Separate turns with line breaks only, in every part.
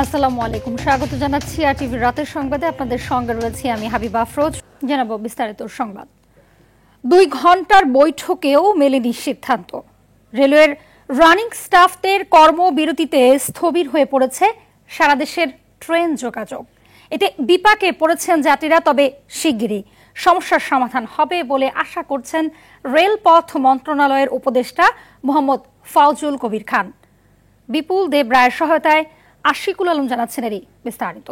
আসসালামু আলাইকুম, স্বাগত জানাচ্ছি আর টিভির রাতের সংবাদে। আপনাদের সঙ্গে রয়েছি আমি হাবিবা আফরোজ। জানাবো বিস্তারিত সংবাদ। 2 ঘন্টার বৈঠকেও মেলেনি সিদ্ধান্ত। রেলওয়ের রানিং স্টাফদের কর্মবিরতিতে স্থবির হয়ে পড়েছে সারা দেশের ট্রেন যোগাযোগ। এতে বিপাকে পড়েছেন যাত্রীরা। তবে শিগগিরই সমস্যার সমাধান হবে বলে আশা করছেন রেলপথ মন্ত্রণালয়ের উপদেষ্টা মোহাম্মদ ফাউজুল কবির খান। বিপুল দেব রায়ের সহায়তায় আশিকুল আলম জানাচ্ছেন এরই বিস্তারিত।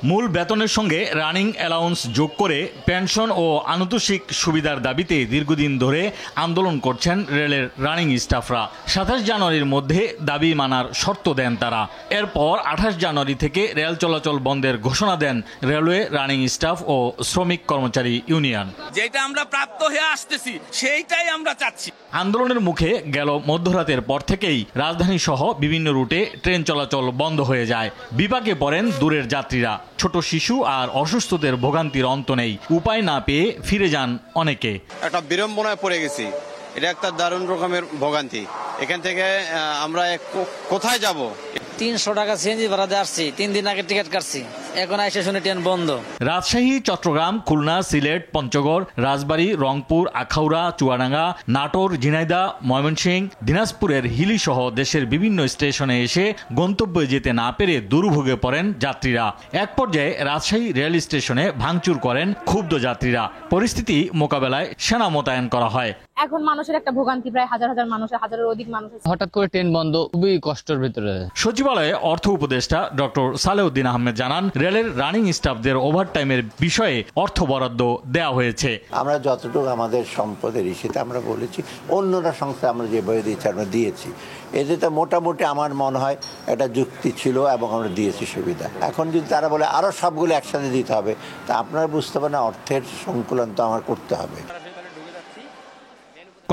মূল বেতনের সঙ্গে রানিং অ্যালাউন্স যোগ করে পেনশন ও আনুতোষিক সুবিধার দাবিতে দীর্ঘদিন ধরে আন্দোলন করছেন রেলের রানিং স্টাফরা। 27 জানুয়ারির মধ্যে দাবি মানার শর্ত দেন তারা। এরপর 28 জানুয়ারি থেকে রেল চলাচল বন্ধের ঘোষণা দেন রেলওয়ে রানিং স্টাফ ও শ্রমিক কর্মচারী ইউনিয়ন।
যেটা আমরা প্রাপ্ত হয়ে আসতেছি সেইটাই আমরা চাচ্ছি।
আন্দোলনের মুখে গেল মধ্যরাতের পর থেকেই রাজধানী সহ বিভিন্ন রুটে ট্রেন চলাচল বন্ধ হয়ে যায়। বিপাকে পড়েন দূরের যাত্রীরা। ছোট শিশু আর অসুস্থদের ভোগান্তির অন্ত নেই। উপায় না পেয়ে ফিরে যান অনেকে।
একটা বিড়ম্বনায় পড়ে গেছি। এটা একটা দারুণ রকমের ভোগান্তি। এখান থেকে আমরা কোথায় যাব?
300 টাকা সিএনজি ভাড়া দিয়ে আসছি, 3 দিন আগে টিকিট কাটছি, এখন আইসা শুনে ট্রেন বন্ধ।
রাজশাহী, চট্টগ্রাম, খুলনা, সিলেট, পঞ্চগড়, রাজবাড়ী, রংপুর, আখাউড়া, চুয়াডাঙ্গা, নাটোর, ঝিনাইদহ, ময়মনসিংহ, দিনাজপুরের হিলি সহ দেশের বিভিন্ন স্টেশনে এসে গন্তব্যে যেতে না পেরে দুর্ভোগে পড়েন যাত্রীরা। এক পর্যায়ে রাজশাহী রেল স্টেশনে ভাঙচুর করেন ক্ষুব্ধ যাত্রীরা। পরিস্থিতি মোকাবেলায় সেনা মোতায়েন করা হয়।
এখন মানুষের একটা ভোগান্তি, প্রায় হাজারের অধিক মানুষ।
হঠাৎ করে ট্রেন বন্ধ, খুবই কষ্টের ভিতরে।
সচিবালয়ে অর্থ উপদেষ্টা ডক্টর সালেউদ্দিন আহমেদ জানান, রেলের রানিং স্টাফদের ওভারটাইমের বিষয়ে অর্থ বরাদ্দ দেওয়া হয়েছে।
আমরা যতটুকু আমাদের সম্পদের ইস্যুতে আমরা বলেছি, অন্যরা সংস্থা আমরা যেভাবে দিয়েছি আমরা দিয়েছি। এতে তো মোটামুটি আমার মনে হয় একটা যুক্তি ছিল এবং আমরা দিয়েছি সুবিধা। এখন যদি তারা বলে আরো সবগুলো একসাথে দিতে হবে, তা আপনারা বুঝতে পারেন অর্থের সংকুলন তো আমার করতে হবে।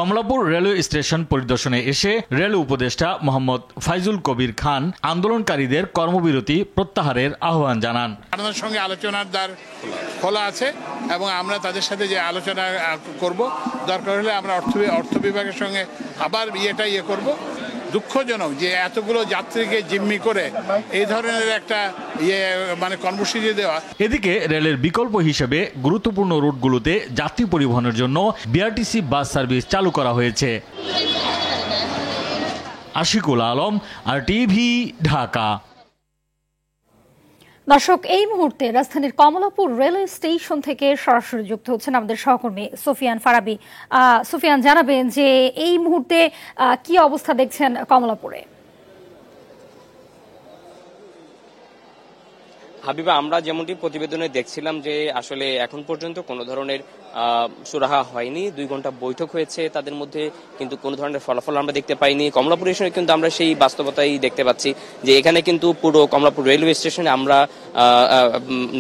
কমলাপুর রেলওয়ে স্টেশন পরিদর্শনে এসে রেল উপদেষ্টা মোহাম্মদ ফাইজুল কবির খান আন্দোলনকারীদের কর্মবিরতি প্রত্যাহারের আহ্বান জানান।
আপনাদের সঙ্গে আলোচনার দ্বার খোলা আছে এবং আমরা তাদের সাথে যে আলোচনা করব, দরকার হলে আমরা অর্থ বিভাগের সঙ্গে আবার করব। দুঃখজনক যে এতগুলো যাত্রীকে জিম্মি করে এই ধরনের একটা কর্মসূচি দেওয়া।
এদিকে রেলের বিকল্প হিসেবে গুরুত্বপূর্ণ রুটগুলোতে যাত্রী পরিবহনের জন্য বিআরটিসি বাস সার্ভিস চালু করা হয়েছে। আশিকুল আলম, আর টিভি, ঢাকা।
দর্শক, এই মুহূর্তে রাজধানীর কমলাপুর রেলওয়ে স্টেশন থেকে সরাসরি যুক্ত হচ্ছেন আমাদের সহকর্মী সুফিয়ান ফারাবি। সুফিয়ান, জানাবেন যে এই মুহূর্তে কি অবস্থা দেখছেন কমলাপুরে?
হাবিবা, আমরা যেমনটি প্রতিবেদনে দেখছিলাম যে আসলে এখন পর্যন্ত কোনো ধরনের সুরাহা হয়নি। 2 ঘন্টা বৈঠক হয়েছে তাদের মধ্যে, কিন্তু কোনো ধরনের ফলাফল আমরা দেখতে পাইনি। কমলাপুর স্টেশনে কিন্তু আমরা সেই বাস্তবতাই দেখতে পাচ্ছি যে এখানে কিন্তু পুরো কমলাপুর রেলওয়ে স্টেশনে আমরা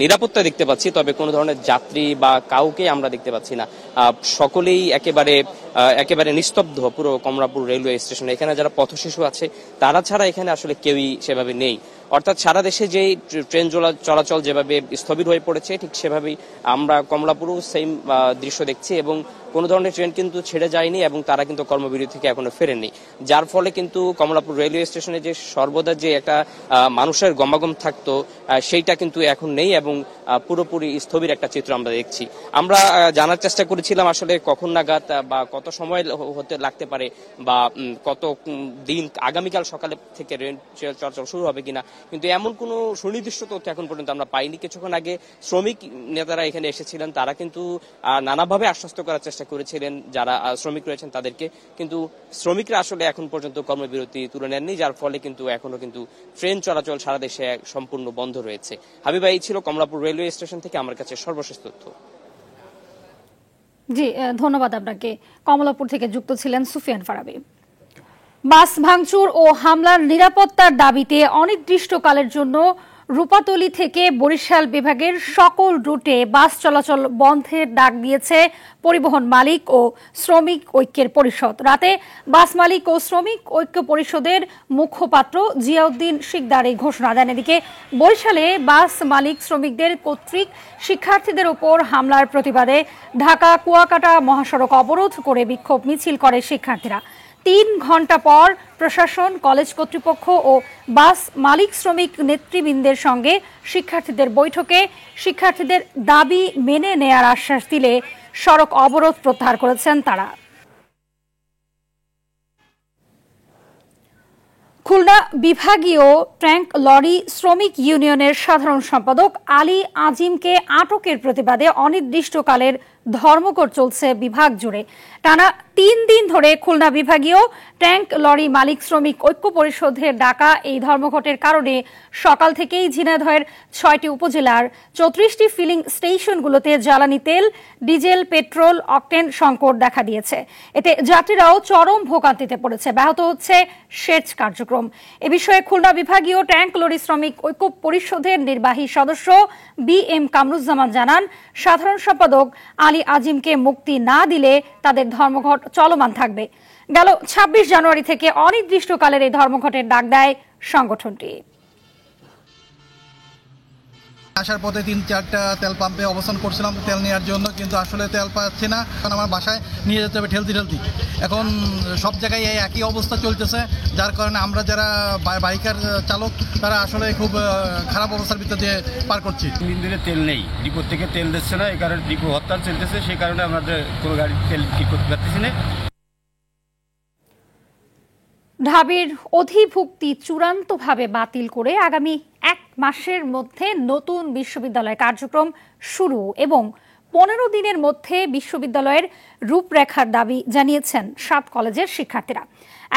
নিরাপত্তা দেখতে পাচ্ছি, তবে কোনো ধরনের যাত্রী বা কাউকে আমরা দেখতে পাচ্ছি না। সকলেই একেবারে নিস্তব্ধ পুরো কমলাপুর রেলওয়ে স্টেশনে। এখানে যারা পথশিশু আছে তারা ছাড়া এখানে আসলে কেউই সেভাবে নেই। অর্থাৎ সারা দেশে যে ট্রেন চলাচল যেভাবে স্থবির হয়ে পড়েছে, ঠিক সেভাবেই আমরা কমলাপুরেও সেম দৃশ্য দেখছি এবং কোনো ধরনের ট্রেন কিন্তু ছেড়ে যায়নি এবং তারা কিন্তু কর্মবিরতি থেকে এখনো ফেরেননি। যার ফলে কিন্তু কমলাপুর রেলওয়ে স্টেশনে যে সর্বদা যে একটা মানুষের গমাগম থাকতো সেইটা কিন্তু এখন নেই এবং পুরোপুরি স্থবির একটা চিত্র আমরা দেখছি। আমরা জানার চেষ্টা করেছিলাম আসলে কখন নাগাদ বা কত সময় হতে লাগতে পারে বা কত দিন আগামীকাল সকালে থেকে ট্রেন চলাচল শুরু হবে কিনা, কিন্তু এমন কোনো সুনির্দিষ্ট তথ্য এখন পর্যন্ত আমরা পাইনি। কিছুক্ষণ আগে শ্রমিক নেতারা এখানে এসেছিলেন, তারা কিন্তু নানাভাবে আশ্বস্ত করার চেষ্টা করেছিলেন যারা শ্রমিক রয়েছেন তাদেরকে, কিন্তু শ্রমিকরা আসলে এখন পর্যন্ত কর্মবিরতি তুলে নেননি, যার ফলে কিন্তু এখনো কিন্তু ট্রেন চলাচল সারা দেশে সম্পূর্ণ বন্ধ রয়েছে। হাবিবা, এই ছিল কমলাপুর রেলওয়ে স্টেশন থেকে আমার কাছে সর্বশেষ তথ্য।
জি, ধন্যবাদ আপনাকে। কমলাপুর থেকে যুক্ত ছিলেন সুফিয়ান ফারাবি। বাস ভাঙচুর ও হামলার নিরাপত্তার দাবিতে অনির্দিষ্টকালের জন্য রূপাতলী থেকে বরিশাল বিভাগের সকল রুটে বাস চলাচল বন্ধের ডাক দিয়েছে পরিবহন মালিক ও শ্রমিক ঐক্যের পরিষদ। রাতে বাস মালিক ও শ্রমিক ঐক্য পরিষদের মুখপাত্র জিয়াউদ্দিন শিকদার এই ঘোষণা দেন। এদিকে বরিশালে বাস মালিক শ্রমিকদের কর্তৃক শিক্ষার্থীদের উপর হামলার প্রতিবাদে ঢাকা কুয়াকাটা মহাসড়ক অবরোধ করে বিক্ষোভ মিছিল করে শিক্ষার্থীরা। 3 ঘণ্টা পর প্রশাসন, কলেজ কর্তৃপক্ষ ও বাস মালিক শ্রমিক নেতৃবৃন্দের সঙ্গে শিক্ষার্থীদের বৈঠকে শিক্ষার্থীদের দাবি মেনে নেয়ার আশ্বাস দিলে সড়ক অবরোধ প্রত্যাহার করেছেন তারা। খুলনা বিভাগীয় ট্যাঙ্ক লরি শ্রমিক ইউনিয়নের সাধারণ সম্পাদক আলী আজিমকে আটকের প্রতিবাদে অনির্দিষ্টকালের ধর্মঘট চলছে বিভাগ জুড়ে। টানা 3 দিন ধরে খুলনা বিভাগীয় ট্যাঙ্ক লরি মালিক শ্রমিক ঐক্য পরিষদের ডাকা এই ধর্মঘটের কারণে সকাল থেকেই ঝিনাইদহের 6টি উপজেলার 34টি ফিলিং স্টেশনগুলোতে জ্বালানি তেল, ডিজেল, পেট্রোল, অকটেন সংকট দেখা দিয়েছে। এতে যাত্রীরাও চরম ভোগান্তিতে পড়েছে। ব্যাহত হচ্ছে সেচ কার্যক্রম। এ বিষয়ে খুলনা বিভাগীয় ট্যাঙ্ক লরি শ্রমিক ঐক্য পরিষদের নির্বাহী সদস্য BM কামরুজ্জামান জানান, সাধারণ সম্পাদক আলী আজিমকে মুক্তি না দিলে তাদের ধর্মঘট চলমান থাকবে। গেল 26 জানুয়ারি থেকে অনির্দিষ্টকালের এই ধর্মঘটের ডাক দেয় সংগঠনটি।
আসার পথে 3-4টা তেল পাম্পে অবস্থান করছিলাম তেল নেওয়ার জন্য, কিন্তু আসলে তেল পাচ্ছি না, কারণ আমার বাসায় নিয়ে যেতে হবে ঠেলতে। এখন সব জায়গায় এই একই অবস্থা চলতেছে, যার কারণে আমরা যারা বাইকার চালক তারা আসলে খুব খারাপ অবস্থার ভিতর দিয়ে পার করছি।
3 দিন ধরে তেল নেই, ডিপো থেকে তেল দিচ্ছে না, এই কারণে ডিপো হরতাল চলতেছে, সেই কারণে আমাদের কোনো গাড়ির তেল ঠিক করতে পারতেছি না।
ঢাবির অধিভুক্তি চূড়ান্তভাবে বাতিল করে আগামী 1 মাসের মধ্যে নতুন বিশ্ববিদ্যালয় কার্যক্রম শুরু এবং 15 দিনের মধ্যে বিশ্ববিদ্যালয়ের রূপরেখার দাবি জানিয়েছেন 7 কলেজের শিক্ষার্থীরা।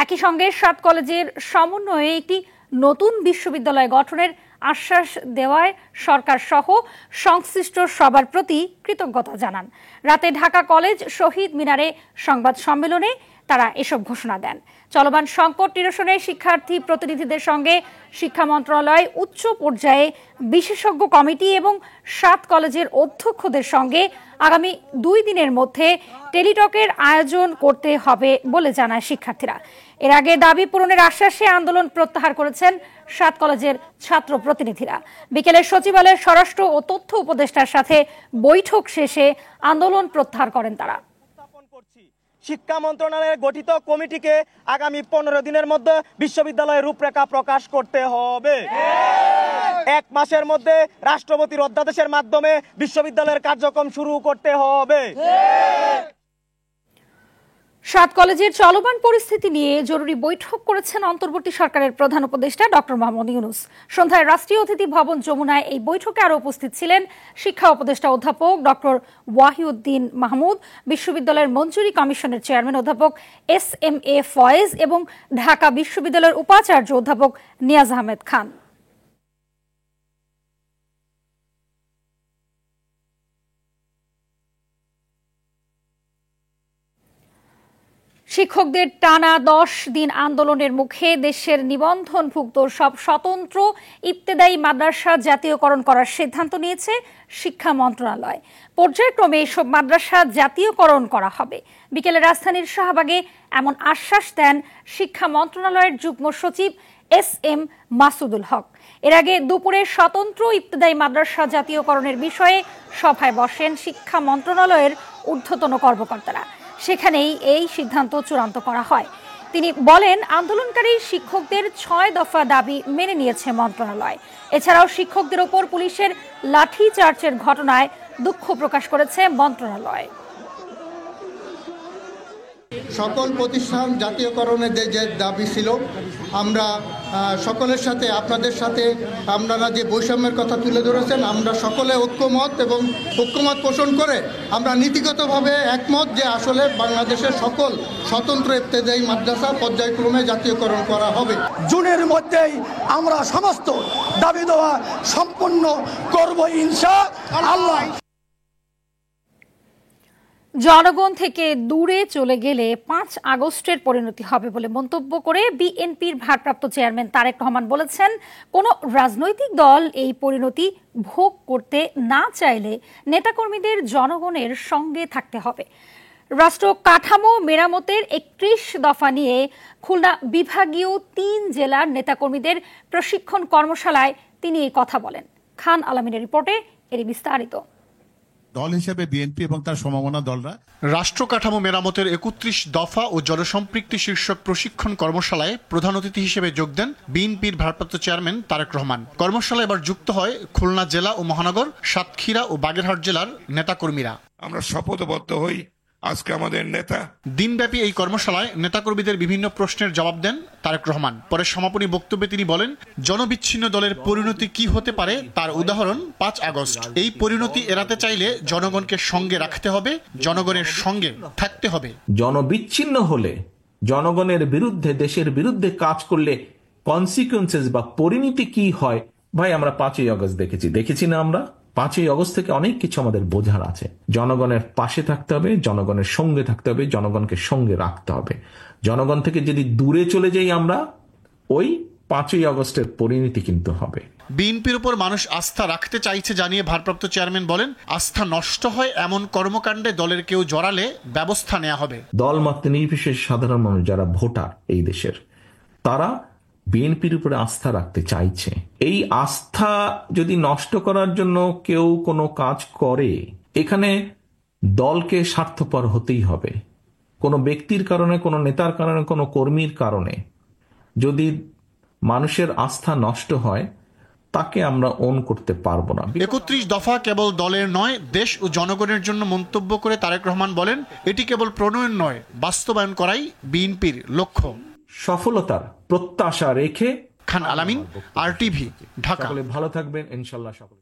একই সঙ্গে 7 কলেজের সমন্বয়ে একটি নতুন বিশ্ববিদ্যালয় গঠনের আশ্বাস দেওয়ায় সরকার সহ সংশ্লিষ্ট সবার প্রতি কৃতজ্ঞতা জানান। রাতে ঢাকা কলেজ শহীদ মিনারে সংবাদ সম্মেলনে তারা এসব ঘোষণা দেন। চলমান সংকট নিরসনে শিক্ষার্থী প্রতিনিধিদের সঙ্গে শিক্ষা মন্ত্রণালয় উচ্চ পর্যায়ে বিশেষজ্ঞ কমিটি এবং 7 কলেজের অধ্যক্ষদের সঙ্গে আগামী 2 দিনের মধ্যে টেলিটকের আয়োজন করতে হবে বলে জানায় শিক্ষার্থীরা। এর আগে দাবি পূরণের আশ্বাসে আন্দোলন প্রত্যাহার করেছেন 7 কলেজের ছাত্র প্রতিনিধিরা। বিকেলে সচিবালয়ের স্বরাষ্ট্র ও তথ্য উপদেষ্টার সাথে বৈঠক শেষে আন্দোলন প্রত্যাহার করেন তারা।
শিক্ষা মন্ত্রণালয়ের গঠিত কমিটিকে আগামী 15 দিনের মধ্যে বিশ্ববিদ্যালয়ের রূপরেখা প্রকাশ করতে হবে। 1 মাসের মধ্যে রাষ্ট্রপতির অধ্যাদেশের মাধ্যমে বিশ্ববিদ্যালয়ের কার্যক্রম শুরু করতে হবে।
7 কলেজের চলমান পরিস্থিতি নিয়ে জরুরি বৈঠক করেছেন অন্তর্বর্তী সরকারের প্রধান উপদেষ্টা ডক্টর মোহাম্মদ ইউনূস। সন্ধ্যায় রাষ্ট্রীয় অতিথি ভবন যমুনায় এই বৈঠকে আরও উপস্থিত ছিলেন শিক্ষা উপদেষ্টা অধ্যাপক ডক্টর ওয়াহিউদ্দিন মাহমুদ, বিশ্ববিদ্যালয়ের মঞ্জুরি কমিশনের চেয়ারম্যান অধ্যাপক SMA ফয়েজ এবং ঢাকা বিশ্ববিদ্যালয়ের উপাচার্য অধ্যাপক নিয়াজ আহমেদ খান। শিক্ষকদের টানা 10 দিন আন্দোলনের মুখে দেশের নিবন্ধনভুক্ত সব স্বতন্ত্র ইবতেদায়ী মাদ্রাসা জাতীয়করণ করার সিদ্ধান্ত নিয়েছে শিক্ষা মন্ত্রণালয়। পর্যায়ক্রমে এসব মাদ্রাসা জাতীয়করণ করা হবে। বিকেলে রাজধানীর শাহবাগে এমন আশ্বাস দেন শিক্ষা মন্ত্রণালয়ের যুগ্ম সচিব SM মাসুদুল হক। এর আগে দুপুরে স্বতন্ত্র ইবতেদায়ী মাদ্রাসা জাতীয়করণের বিষয়ে সভায় বসেন শিক্ষা মন্ত্রণালয়ের ঊর্ধ্বতন কর্মকর্তারা। সেখানেই এই সিদ্ধান্ত চূড়ান্ত করা হয়। তিনি বলেন, আন্দোলনকারী শিক্ষকদের 6 দফা দাবি মেনে নিয়েছে মন্ত্রণালয়। এছাড়াও শিক্ষকদের ওপর পুলিশের লাঠিচার্জের ঘটনায় দুঃখ প্রকাশ করেছে মন্ত্রণালয়।
সকল প্রতিষ্ঠান জাতীয়করণের যে দাবি ছিল, আমরা সকলের সাথে আপনাদের সাথে আপনারা যে বৈষম্যের কথা তুলে ধরেছেন, আমরা সকলে ঐক্যমত এবং ঐক্যমত পোষণ করে আমরা নীতিগতভাবে একমত যে আসলে বাংলাদেশের সকল স্বতন্ত্র ইবতেদায়ী মাদ্রাসা পর্যায়ক্রমে জাতীয়করণ করা হবে।
জুনের মধ্যেই আমরা সমস্ত দাবি দেওয়া সম্পন্ন করব ইনশাআল্লাহ।
জনগণ থেকে দূরে চলে গেলে 5 আগস্টের পরিণতি হবে বলে মন্তব্য করে বিএনপির ভারপ্রাপ্ত চেয়ারম্যান তারেক রহমান বলেছেন, কোনো রাজনৈতিক দল এই পরিণতি ভোগ করতে না চাইলে নেতাকর্মীদের জনগণের সঙ্গে থাকতে হবে। রাষ্ট্র কাঠামো মেরামতের 31 দফা নিয়ে খুলনা বিভাগীয় 3 জেলার নেতাকর্মীদের প্রশিক্ষণ কর্মশালায় তিনি এই কথা বলেন। খান আলমিনের রিপোর্টে এর বিস্তারিত।
দল হিসেবে বিএনপি এবং তার সমমনা দলরা
রাষ্ট্র কাঠামো মেরামতের ৩১ দফা ও জনসম্পৃক্তি শীর্ষক প্রশিক্ষণ কর্মশালায় প্রধান অতিথি হিসেবে যোগ দেন বিএনপির ভারপ্রাপ্ত চেয়ারম্যান তারেক রহমান। কর্মশালায় এবার যুক্ত হয় খুলনা জেলা ও মহানগর, সাতক্ষীরা ও বাগেরহাট জেলার নেতাকর্মীরা।
আমরা শপথবদ্ধ হই আজকে আমাদের নেতা।
দিনব্যাপী এই কর্মশালায় নেতাকর্মীদের বিভিন্ন প্রশ্নের জবাব দেন তারেক রহমান। পরে সমাপনী বক্তব্যে তিনি বলেন, জনবিচ্ছিন্ন দলের পরিণতি কি হতে পারে তার উদাহরণ ৫ আগস্ট। এই পরিণতি এড়াতে চাইলে জনগণকে সঙ্গে রাখতে হবে, জনগণের সঙ্গে থাকতে হবে।
জনবিচ্ছিন্ন হলে, জনগণের বিরুদ্ধে, দেশের বিরুদ্ধে কাজ করলে কনসিকুয়েন্সেস বা পরিণতি কি হয়, ভাই আমরা ৫ই আগস্ট দেখেছি না? আমরা 5ই আগস্ট থেকে অনেক কিছু আমাদের বোঝার আছে। জনগণের পাশে থাকতে হবে, জনগণের সঙ্গে থাকতে হবে, জনগণকে সঙ্গে রাখতে হবে। জনগণ থেকে যদি দূরে চলে যাই আমরা, ওই 5ই আগস্টের পরিণতি কিন্তু হবে।
বিএনপির উপর মানুষ আস্থা রাখতে চাইছে জানিয়ে ভারপ্রাপ্ত চেয়ারম্যান বলেন, আস্থা নষ্ট হয় এমন কর্মকাণ্ডে দলের কেউ জড়ালে ব্যবস্থা নেওয়া হবে।
দলমত নির্বিশেষে সাধারণ মানুষ যারা ভোটার এই দেশের, তারা বিএনপির উপরে আস্থা রাখতে চাইছে। এই আস্থা যদি নষ্ট করার জন্য কেউ কোনো কাজ করে, এখানে দলকে স্বার্থপর হতেই হবে। কোনো ব্যক্তির কারণে, কোনো নেতার কারণে, কোনো কর্মীর কারণে যদি মানুষের আস্থা নষ্ট হয়, তাকে আমরা ওন করতে পারবো না।
৩১ দফা কেবল দলের নয়, দেশ ও জনগণের জন্য মন্তব্য করে তারেক রহমান বলেন, এটি কেবল প্রণয়ন নয়, বাস্তবায়ন করাই বিএনপির লক্ষ্য।
সফলতার প্রত্যাশা রেখে
খান আলামিন, আরটিভি, ঢাকা।
ভালো থাকবেন ইনশাআল্লাহ। সকলে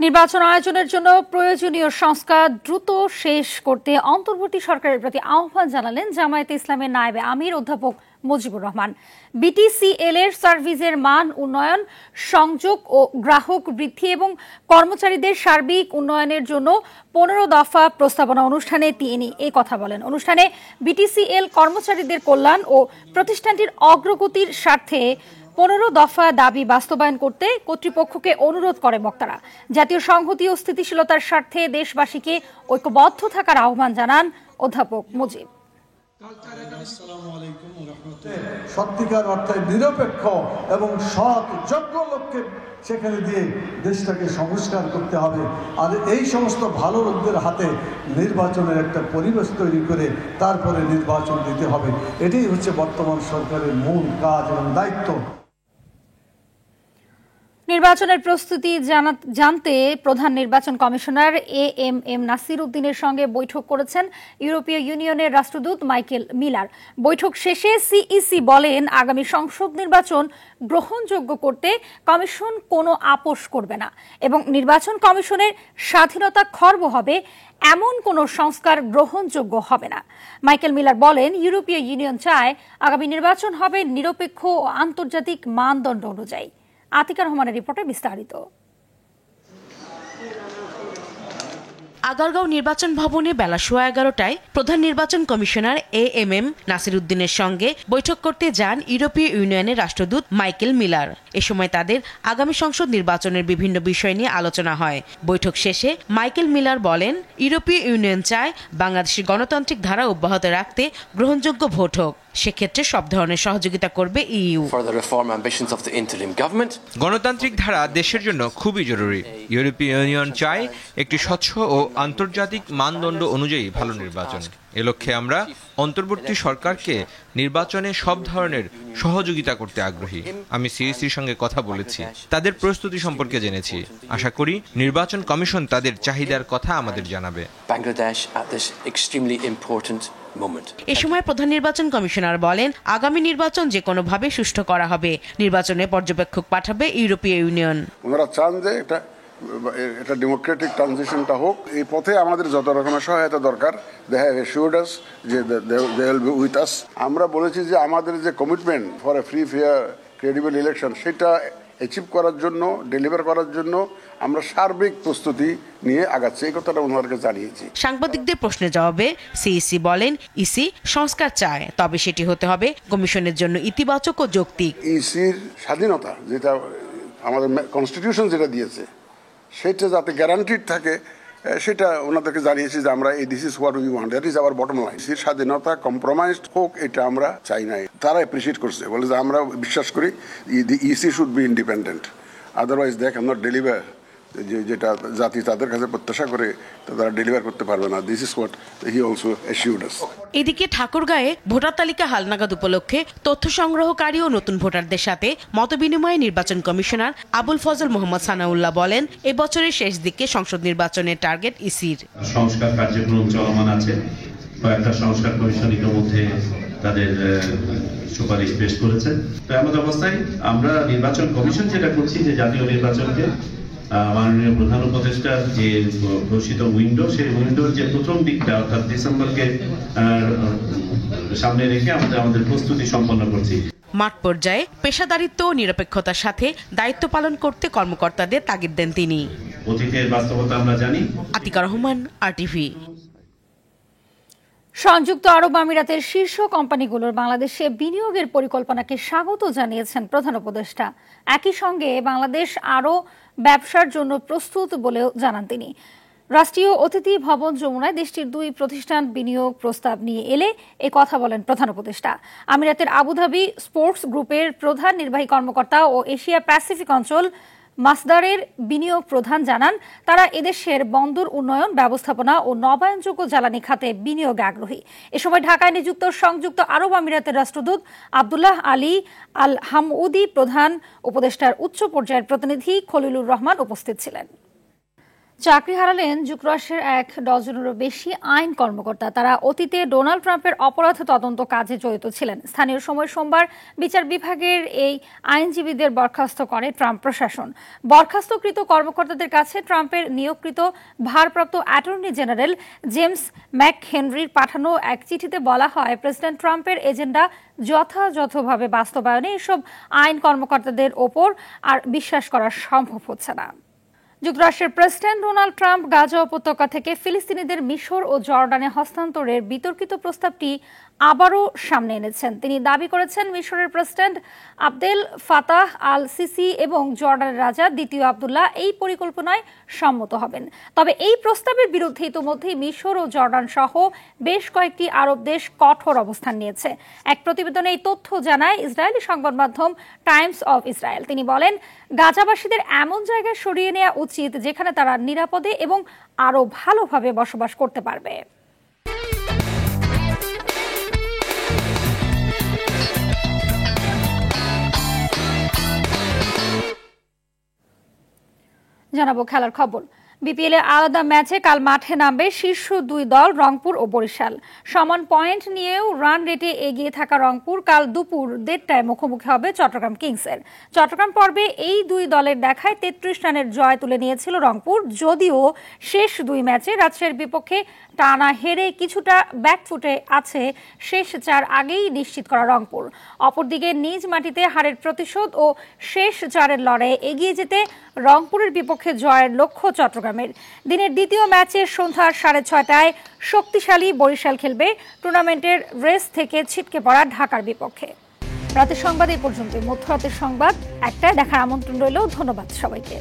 নির্বাচন আয়োজনের জন্য প্রয়োজনীয় সংস্কার দ্রুত শেষ করতে অন্তর্বর্তী সরকারের প্রতি আহ্বান জানালেন জামায়াতে ইসলামের নায়েবে আমির অধ্যাপক মুজিবুর রহমান। বিটিসিএল এর সার্ভিসের মান উন্নয়ন, সংযোগ ও গ্রাহক বৃদ্ধি এবং কর্মচারীদের সার্বিক উন্নয়নের জন্য 15 দফা প্রস্তাবনা অনুষ্ঠানে তিনি এই কথা বলেন। অনুষ্ঠানে বিটিসিএল কর্মচারীদের কল্যাণ ও প্রতিষ্ঠানটির অগ্রগতির স্বার্থে 15 দফা দাবি বাস্তবায়ন করতে কর্তৃপক্ষকে অনুরোধ করে বক্তারা। জাতীয় সংহতি ও স্থিতিশীলতার স্বার্থে দেশবাসীকে ঐক্যবদ্ধ থাকার আহ্বান জানান অধ্যাপক মুজিব।
সত্যিকার অর্থে নিরপেক্ষ এবং সৎ যোগ্য লোককে সেখানে দিয়ে দেশটাকে সংস্কার করতে হবে। আর এই সমস্ত ভালো লোকদের হাতে নির্বাচনের একটা পরিবেশ তৈরি করে তারপরে নির্বাচন দিতে হবে। এটাই হচ্ছে বর্তমান সরকারের মূল কাজ এবং দায়িত্ব।
নির্বাচনের প্রস্তুতি জানতে প্রধান নির্বাচন কমিশনার এএমএম নাসির উদ্দিনের সঙ্গে বৈঠক করেছেন ইউরোপীয় ইউনিয়নের রাষ্ট্রদূত মাইকেল মিলার। বৈঠক শেষে সিইসি বলেন, আগামী সংসদ নির্বাচন গ্রহণযোগ্য করতে কমিশন কোনো আপোষ করবে না এবং নির্বাচন কমিশনের স্বাধীনতা খর্ব হবে এমন কোনো সংস্কার গ্রহণযোগ্য হবে না। মাইকেল মিলার বলেন, ইউরোপীয় ইউনিয়ন চায় আগামী নির্বাচন হবে নিরপেক্ষ ও আন্তর্জাতিক মানদণ্ড অনুযায়ী। আতিকা রহমানের রিপোর্টে বিস্তারিত।
আগারগাঁও নির্বাচন ভবনে বেলা 11:15টায় প্রধান নির্বাচন কমিশনার এএমএম নাসির উদ্দিনের সঙ্গে বৈঠক করতে যান ইউরোপীয় ইউনিয়নের রাষ্ট্রদূত মাইকেল মিলার। এ সময় তাদের আগামী সংসদ নির্বাচনের বিভিন্ন বিষয় নিয়ে আলোচনা হয়। বৈঠক শেষে মাইকেল মিলার বলেন, ইউরোপীয় ইউনিয়ন চায় বাংলাদেশের গণতান্ত্রিক ধারা অব্যাহত রাখতে গ্রহণযোগ্য ভোট হোক। সেক্ষেত্রে সব ধরনের সহযোগিতা করবে ইইউ।
গণতান্ত্রিক ধারা দেশের জন্য খুবই জরুরি। ইউরোপীয় ইউনিয়ন চায় একটি স্বচ্ছ ও আন্তর্জাতিক মানদণ্ড অনুযায়ী ভালো নির্বাচন। এ লক্ষ্যে আমরা অন্তর্বর্তী সরকারকে নির্বাচনে সব ধরনের সহযোগিতা করতে আগ্রহী। আমি সিইসির সঙ্গে কথা বলেছি, তাদের প্রস্তুতি সম্পর্কে জেনেছি। আশা করি নির্বাচন কমিশন তাদের চাহিদার কথা আমাদের জানাবে।
এ সময় প্রধান নির্বাচন কমিশনার বলেন, আগামী নির্বাচন যে কোনোভাবে সুষ্ঠু করা হবে। নির্বাচনে পর্যবেক্ষক পাঠাবে ইউরোপীয় ইউনিয়ন।
ওনারা চান যে এটা ডেমোক্রেটিক ট্রানজিশনটা হোক। এই পথে আমাদের যত রকমের সহায়তা দরকার, দে হ্যাভ অ্যাসিউরড আস যে they will be with us. আমরা বলেছি যে আমাদের যে commitment for a free fair credible election, সেটা অ্যাচিভ করার জন্য, ডেলিভার করার জন্য আমরা সার্বিক প্রস্তুতি নিয়ে আগাচ্ছি। এই কথাটা ওনাদেরকে জানিয়েছি।
সাংবাদিকদের প্রশ্নের জবাবে সিইসি বলেন, ইসি সংস্কার চায়, তবে সেটি হতে হবে কমিশনের জন্য ইতিবাচক ও যৌক্তিক।
ইসির স্বাধীনতা, যেটা আমাদের কনস্টিটিউশন যেটা দিয়েছে, সেটা যাতে গ্যারান্টিড থাকে, সেটা ওনাদেরকে জানিয়েছি যে আমরা this is what we want, that is our bottom line. ইসির স্বাধীনতা কম্প্রোমাইজড হোক, এটা আমরা চাই না। তারা অ্যাপ্রিসিয়েট করছে, বলে যে আমরা বিশ্বাস করি the EC should be independent, otherwise they can not deliver যেটা জাতি তাদের কাছে প্রত্যাশা করে তারা ডেলিভার করতে পারবে না। This is what he also assured us.
এদিকে ঠাকুরগাঁয়ে ভোটার তালিকা হালনাগাদ উপলক্ষে তথ্য সংগ্রহকারী ও নতুন ভোটারদের সাথে মতবিনিময়ে নির্বাচন কমিশনার আবুল ফজল মোহাম্মদ সানাউল্লাহ বলেন, এবছরের শেষ দিকে সংসদ নির্বাচনের টার্গেট ইসির।
সংস্কার কার্যক্রম চলমান আছে, কয়েকটা সংস্কার কমিশন ইতিমধ্যে তাদের সুপারিশ পেশ করেছে। তো এমন অবস্থায় আমরা নির্বাচন কমিশন যেটা করছি যে জাতীয় নির্বাচনকে মাননীয় প্রধান উপদেষ্টার যে ঘোষিত উইন্ডো, সেই উইন্ডোর যে প্রথম দিকটা অর্থাৎ ডিসেম্বরকে সামনে রেখে আমাদের প্রস্তুতি সম্পন্ন করছি।
মাঠ পর্যায়ে পেশাদারিত্ব ও নিরপেক্ষতার সাথে দায়িত্ব পালন করতে কর্মকর্তাদের তাগিদ দেন তিনি।
অতীতের বাস্তবতা আমরা জানি।
আতিকা রহমান, RTV।
সংযুক্ত আরব আমিরাতের শীর্ষ কোম্পানিগুলোর বাংলাদেশে বিনিয়োগের পরিকল্পনাকে স্বাগত জানিয়েছেন প্রধান উপদেষ্টা। একই সঙ্গে বাংলাদেশ আরও ব্যবসার জন্য প্রস্তুত বলেও জানান তিনি। রাষ্ট্রীয় অতিথি ভবন যমুনায় দেশটির 2 প্রতিষ্ঠান বিনিয়োগ প্রস্তাব নিয়ে এলে এ কথা বলেন প্রধান উপদেষ্টা। আমিরাতের আবুধাবি স্পোর্টস গ্রুপের প্রধান নির্বাহী কর্মকর্তা ও এশিয়া প্যাসিফিক অঞ্চল মাসদারের বিনিয়োগ প্রধান জানান, তারা এদেশের বন্দর উন্নয়ন, ব্যবস্থাপনা ও নবায়নযোগ্য জ্বালানি খাতে বিনিয়োগে আগ্রহী। এ সময় ঢাকায় নিযুক্ত সংযুক্ত আরব আমিরাতের রাষ্ট্রদূত আব্দুল্লাহ আলী আল হামউদি, প্রধান উপদেষ্টার উচ্চ পর্যায়ের প্রতিনিধি খলিলুর রহমান উপস্থিত ছিলেন। চাকরি হারালেন যুক্তরাষ্ট্রের 1 ডজনেরও বেশি আইন কর্মকর্তা। তারা অতীতে ডোনাল্ড ট্রাম্পের অপরাধ তদন্ত কাজে জড়িত ছিলেন। স্থানীয় সময় সোমবার বিচার বিভাগের এই আইনজীবীদের বরখাস্ত করে ট্রাম্প প্রশাসন। বরখাস্তকৃত কর্মকর্তাদের কাছে ট্রাম্পের নিয়োগকৃত ভারপ্রাপ্ত অ্যাটর্নি জেনারেল জেমস ম্যাকহেনরির পাঠানো এক চিঠিতে বলা হয়, প্রেসিডেন্ট ট্রাম্পের এজেন্ডা যথাযথভাবে বাস্তবায়নে এসব আইন কর্মকর্তাদের ওপর আর বিশ্বাস করা সম্ভব হচ্ছে না। যুক্তরাষ্ট্রের প্রেসিডেন্ট ডোনাল্ড ট্রাম্প গাজা উপত্যকা থেকে ফিলিস্তিনিদের মিশর ও জর্ডানে হস্তান্তরের বিতর্কিত প্রস্তাবটি আবারও সামনে এনেছেন। তিনি দাবি করেছেন, মিশরের president Abdel Fattah al Sisi এবং জর্ডানের রাজা দ্বিতীয় আবদুল্লাহ এই পরিকল্পনায় সম্মত হবেন। তবে এই প্রস্তাবের বিরুদ্ধে ইতোমধ্যেই মিশর ও জর্ডান সহ বেশ কয়েকটি আরব দেশ কঠোর অবস্থান নিয়েছে। এক প্রতিবেদনে এই তথ্য জানায় ইসরায়েলি সংবাদ মাধ্যম টাইমস অফ ইসরায়েল। তিনি বলেন, গাজাবাসীদের এমন জায়গায় সরিয়ে নেওয়া উচিত যেখানে তারা নিরাপদে এবং আরো ভালোভাবে বসবাস করতে পারবে। জানাবো খেলার খবর। বিপিএল এ আলাদা ম্যাচে কাল মাঠে নামবে শীর্ষ 2 দল রংপুর ও বরিশাল। সমান পয়েন্ট নিয়েও রান রেটে এগিয়ে থাকা রংপুর কাল দুপুর 1:30টায় মুখোমুখি হবে চট্টগ্রাম কিংসের। চট্টগ্রাম পর্বে এই 2 দলের দেখায় 33 রানের জয় তুলে নিয়েছিল রংপুর, যদিও শেষ 2 ম্যাচে রাজশাহীর বিপক্ষে টানা হেরে কিছুটা ব্যাকফুটে আছে শেষ 4 আগেই নিশ্চিত করা রংপুর। অপরদিকে নিজ মাটিতে হারের প্রতিশোধ ও শেষ 4-এর লড়াইয়ে এগিয়ে যেতে রংপুরের বিপক্ষে জয়ের লক্ষ্য চট্টগ্রামের। দিনের দ্বিতীয় ম্যাচে সন্ধ্যা 6:30টায় শক্তিশালী বরিশাল খেলবে টুর্নামেন্টের রেস থেকে ছিটকে পড়া ঢাকার বিপক্ষে। রাতের সংবাদ এই পর্যন্ত। মধ্যরাতের সংবাদ 1টায় দেখার আমন্ত্রণ রইল। ধন্যবাদ সবাইকে।